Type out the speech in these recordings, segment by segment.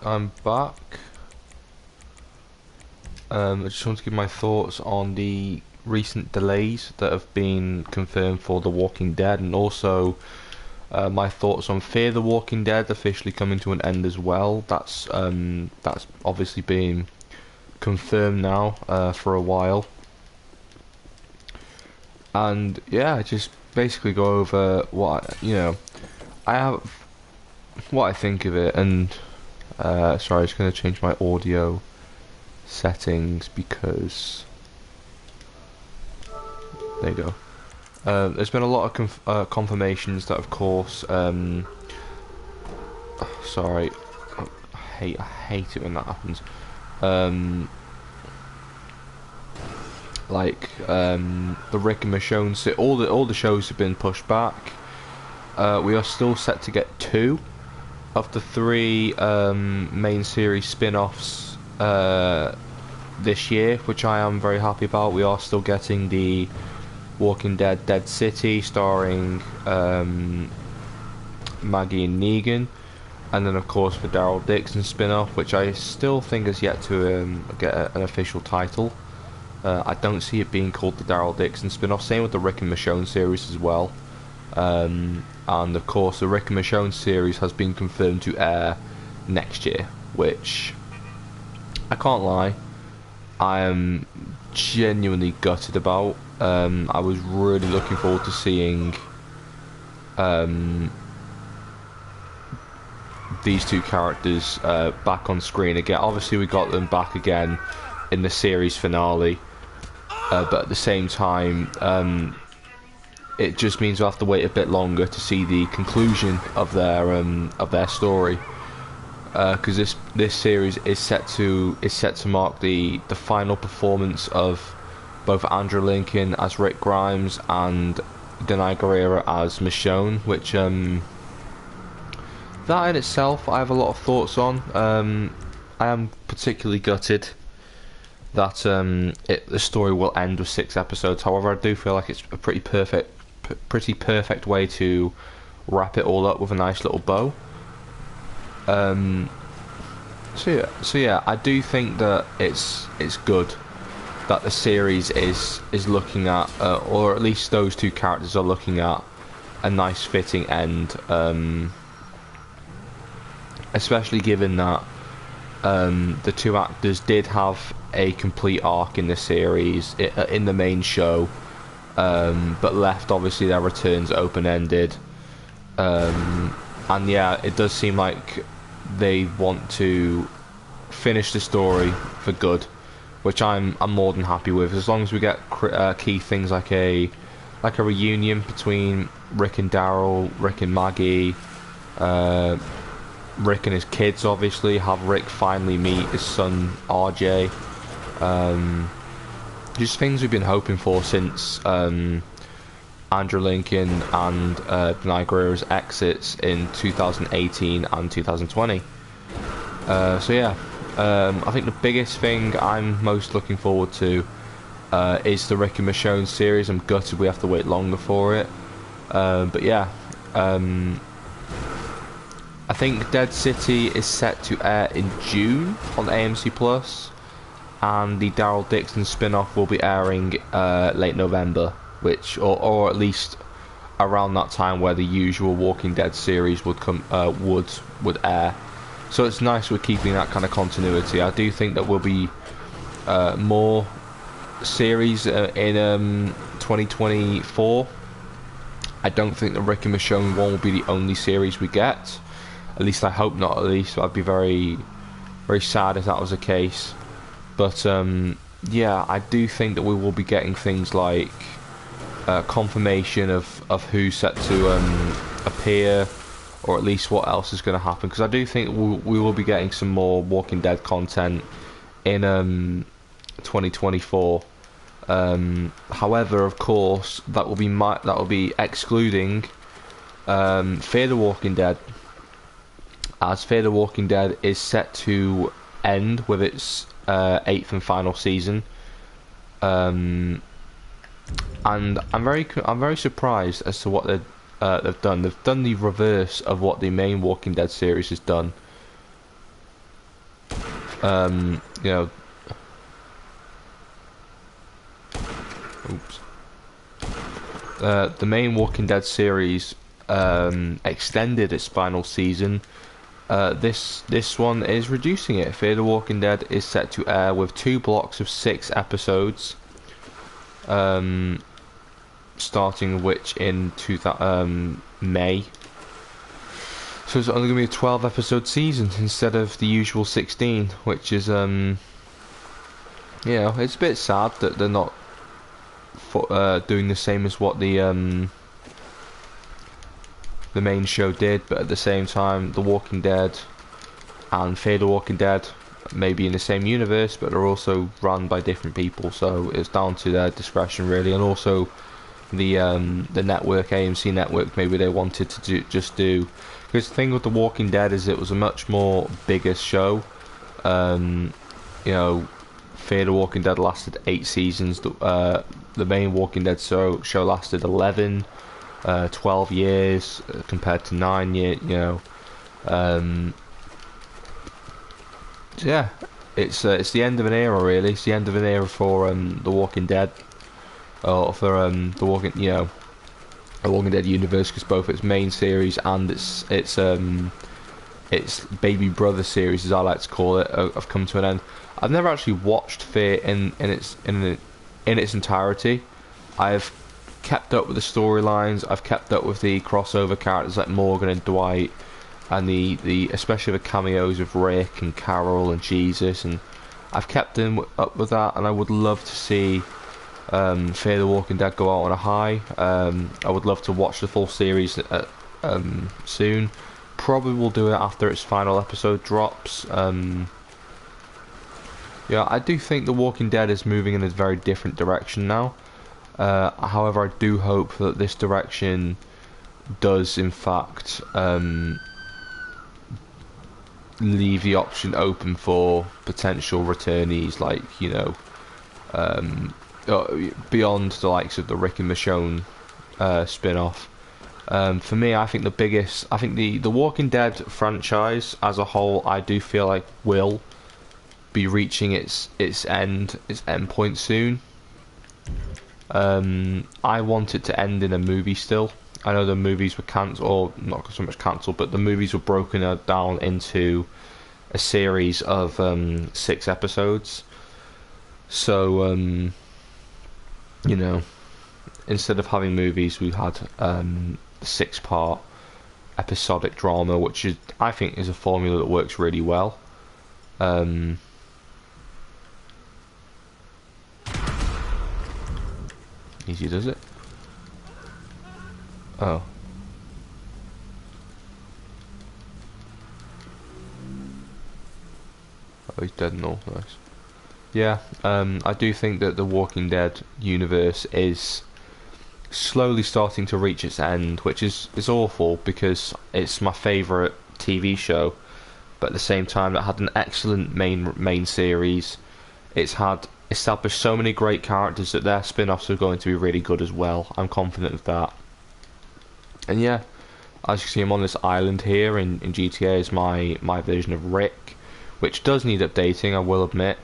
I'm back. I just want to give my thoughts on the recent delays that have been confirmed for The Walking Dead, and also my thoughts on Fear the Walking Dead officially coming to an end as well. That's obviously been confirmed now for a while, and yeah, just basically go over I have what I think of it, and sorry, I'm just going to change my audio settings because there you go. There's been a lot of confirmations that, of course, sorry, I hate it when that happens. Um, the Rick and Michonne, all the shows have been pushed back. We are still set to get two of the three main series spin-offs this year, which I am very happy about. We are still getting the Walking Dead Dead City starring Maggie and Negan, and then of course the Daryl Dixon spin-off, which I still think is yet to get an official title. I don't see it being called the Daryl Dixon spin-off. Same with the Rick and Michonne series as well. And of course the Rick and Michonne series has been confirmed to air next year, which I can't lie, I am genuinely gutted about. I was really looking forward to seeing these two characters back on screen again. Obviously we got them back again in the series finale, but at the same time it just means we'll have to wait a bit longer to see the conclusion of their story, because this series is set to mark the final performance of both Andrew Lincoln as Rick Grimes and Denai Guerrero as Michonne, which that in itself I have a lot of thoughts on. I am particularly gutted that the story will end with 6 episodes. However, I do feel like it's a pretty perfect way to wrap it all up with a nice little bow. So yeah, I do think that it's good that the series is looking at, or at least those two characters are looking at, a nice fitting end. Especially given that the two actors did have a complete arc in the series, in the main show, but left obviously their returns open-ended. And yeah, it does seem like they want to finish the story for good, which I'm more than happy with, as long as we get key things like a reunion between Rick and Daryl, Rick and Maggie, Rick and his kids. Obviously, have Rick finally meet his son RJ. Just things we've been hoping for since Andrew Lincoln and Denai Guerrero's exits in 2018 and 2020. So yeah, I think the biggest thing I'm most looking forward to is the Rick and Michonne series. I'm gutted we have to wait longer for it, but yeah, I think Dead City is set to air in June on AMC Plus, and the Daryl Dixon spin-off will be airing late November, which or at least around that time where the usual Walking Dead series would air. So it's nice we're keeping that kind of continuity. I do think that will be more series in 2024. I don't think the Rick and Michonne one will be the only series we get. At least I hope not. At least I'd be very, very sad if that was the case. But yeah, I do think that we will be getting things like confirmation of who's set to appear, or at least what else is going to happen. Because I do think we will be getting some more Walking Dead content in 2024. However, of course, that will be excluding Fear the Walking Dead, as Fear the Walking Dead is set to end with its 8th and final season. And I'm very surprised as to what they've done. They've done the reverse of what the main Walking Dead series has done. You know, oops. The main Walking Dead series extended its final season. This one is reducing it. Fear the Walking Dead is set to air with 2 blocks of 6 episodes, starting which in May. So it's only going to be a 12 episode season instead of the usual 16, which is you know, it's a bit sad that they're not doing the same as what the main show did, but at the same time, The Walking Dead and Fear the Walking Dead may be in the same universe, but they're also run by different people, so it's down to their discretion really. And also the network, AMC network, maybe they wanted to just do, because the thing with The Walking Dead is it was a much more bigger show. You know, Fear the Walking Dead lasted 8 seasons. The main Walking Dead show lasted 11, 12 years compared to 9 years. You know, so yeah, it's the end of an era really. It's the end of an era for The Walking Dead, or for the Walking, you know, the Walking Dead universe, because both its main series and its baby brother series, as I like to call it, have come to an end. I've never actually watched Fear in its entirety. I've kept up with the storylines. I've kept up with the crossover characters like Morgan and Dwight, and the especially the cameos of Rick and Carol and Jesus, and I've kept up with that. And I would love to see Fear the Walking Dead go out on a high. I would love to watch the full series soon. Probably will do it after its final episode drops. Yeah, I do think The Walking Dead is moving in a very different direction now. However, I do hope that this direction does in fact leave the option open for potential returnees, like, you know, beyond the likes of the Rick and Michonne spin-off. For me, I think the Walking Dead franchise as a whole, I do feel like will be reaching its end point soon. I want it to end in a movie still. I know the movies were cancelled, or not so much cancelled, but the movies were broken down into a series of 6 episodes. So, you know, instead of having movies, we had 6-part episodic drama, which is, I think, is a formula that works really well. Easy does it. Oh. Oh, he's dead and all. Nice. Yeah, I do think that the Walking Dead universe is slowly starting to reach its end, which is awful because it's my favourite TV show. But at the same time, it had an excellent main series. It's had established so many great characters that their spin-offs are going to be really good as well. I'm confident of that. And yeah, as you see, I'm on this island here in GTA is my version of Rick, which does need updating, I will admit.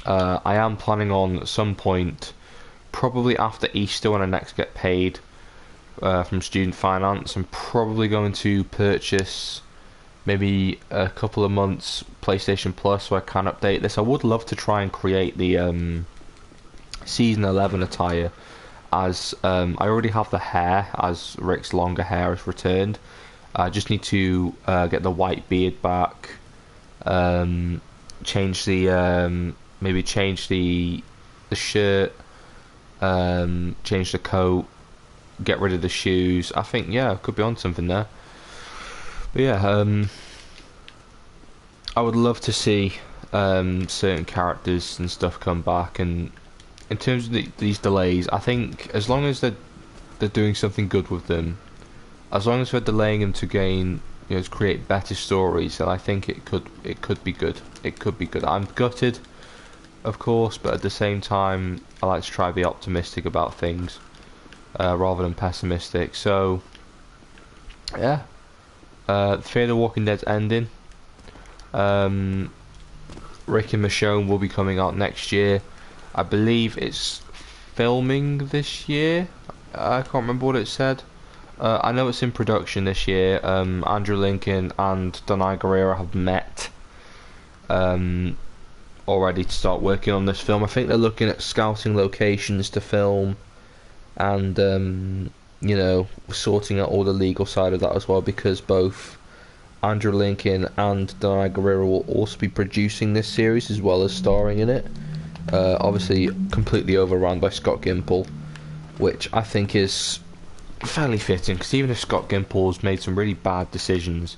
I am planning on at some point, probably after Easter when I next get paid from student finance, I'm probably going to purchase maybe a couple of months PlayStation Plus so I can update this. I would love to try and create the Season 11 attire, as I already have the hair, as Rick's longer hair has returned. I just need to get the white beard back, change the maybe change the shirt, change the coat, get rid of the shoes. I think, yeah, I could be on something there. But yeah, I would love to see certain characters and stuff come back. And in terms of these delays, I think as long as they're doing something good with them, as long as we're delaying them to gain, you know, to create better stories, then I think it could be good. It could be good. I'm gutted, of course, but at the same time, I like to try to be optimistic about things rather than pessimistic. So, yeah. Fear the Walking Dead's ending. Rick and Michonne will be coming out next year. I believe it's filming this year. I can't remember what it said. I know it's in production this year. Andrew Lincoln and Danai Gurira have met already to start working on this film. I think they're looking at scouting locations to film, and sorting out all the legal side of that as well, because both Andrew Lincoln and Danai Gurira will also be producing this series as well as starring in it. Obviously completely overrun by Scott Gimple, which I think is fairly fitting, because even if Scott Gimple's made some really bad decisions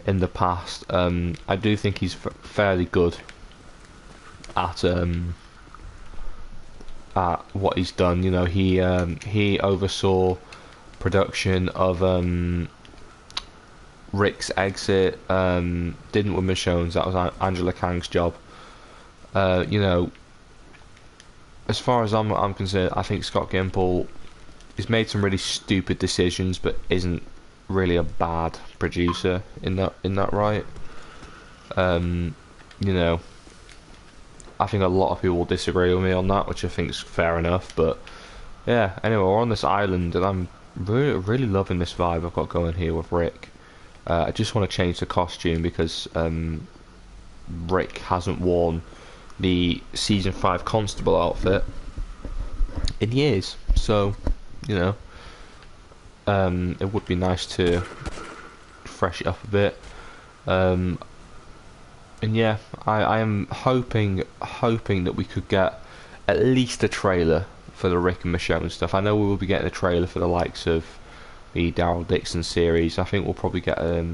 in the past, I do think he's fairly good at what he's done. He oversaw production of Rick's exit, didn't with Michonne's. That was Angela Kang's job. As far as I'm concerned, I think Scott Gimple has made some really stupid decisions, but isn't really a bad producer in that right. I think a lot of people will disagree with me on that, which I think is fair enough. But yeah, anyway, we're on this island, and I'm really loving this vibe I've got going here with Rick. I just want to change the costume because Rick hasn't worn the season 5 constable outfit in years, so it would be nice to fresh it up a bit. And yeah, I am hoping that we could get at least a trailer for the Rick and Michonne stuff. I know we will be getting a trailer for the likes of the Daryl Dixon series. I think we'll probably get a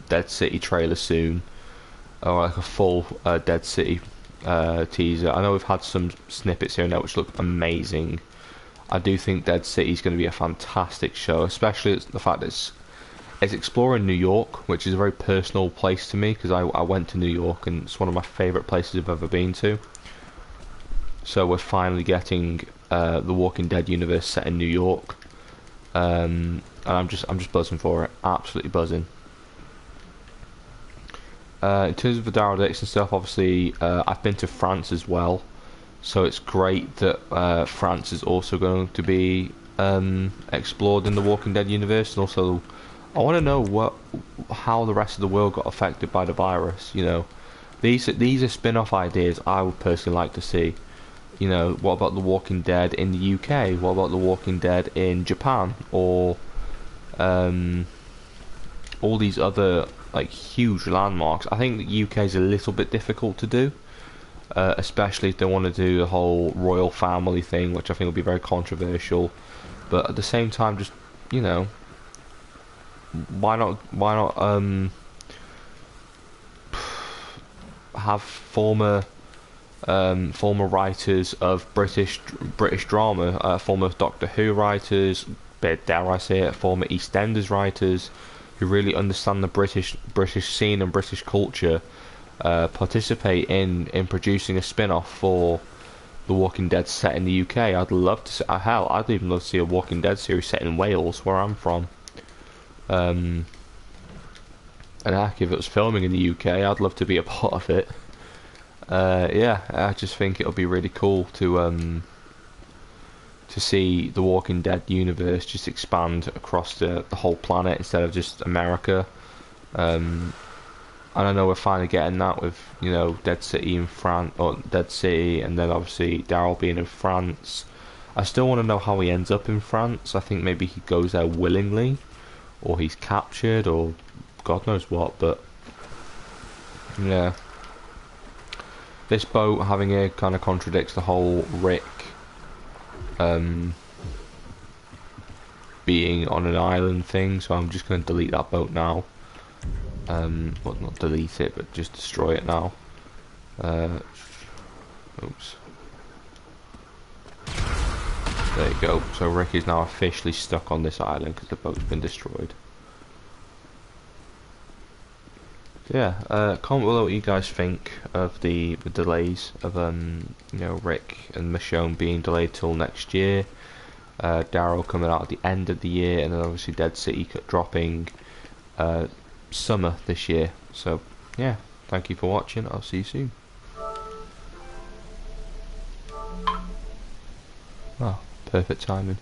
Dead City trailer soon, or like a full Dead City teaser. I know we've had some snippets here and there which look amazing. I do think Dead City is going to be a fantastic show, especially the fact that it's exploring New York, which is a very personal place to me, because I went to New York and it's one of my favourite places I've ever been to. So we're finally getting the Walking Dead universe set in New York, and I'm just buzzing for it, absolutely buzzing. In terms of the Daryl Dixon stuff, obviously I've been to France as well, so it's great that France is also going to be explored in the Walking Dead universe. And also, I want to know how the rest of the world got affected by the virus. These are spin-off ideas I would personally like to see. What about the Walking Dead in the UK? What about the Walking Dead in Japan? Or all these other huge landmarks. I think the UK is a little bit difficult to do, especially if they want to do the whole royal family thing, which I think will be very controversial. But at the same time, just why not have former writers of British drama, former Doctor Who writers, dare I say it, former EastEnders writers, who really understand the British scene and British culture, participate in producing a spin-off for The Walking Dead set in the UK. I'd love to see, hell, I'd even love to see a Walking Dead series set in Wales, where I'm from. And heck, if it was filming in the UK, I'd love to be a part of it. Yeah, I just think it'll be really cool to see the Walking Dead universe just expand across the whole planet instead of just America. And I know we're finally getting that with Dead City in France, or Dead City, and then obviously Daryl being in France. I still want to know how he ends up in France. I think maybe he goes there willingly, or he's captured, or God knows what. But yeah, this boat having here kind of contradicts the whole Rick being on an island thing, so I'm just going to delete that boat now. Well, not delete it, but just destroy it now. Oops. There you go. So Rick is now officially stuck on this island because the boat's been destroyed. Yeah, comment below what you guys think of the delays of Rick and Michonne being delayed till next year. Daryl coming out at the end of the year, and then obviously Dead City dropping summer this year. So yeah, Thank you for watching. I'll see you soon. Oh, perfect timing.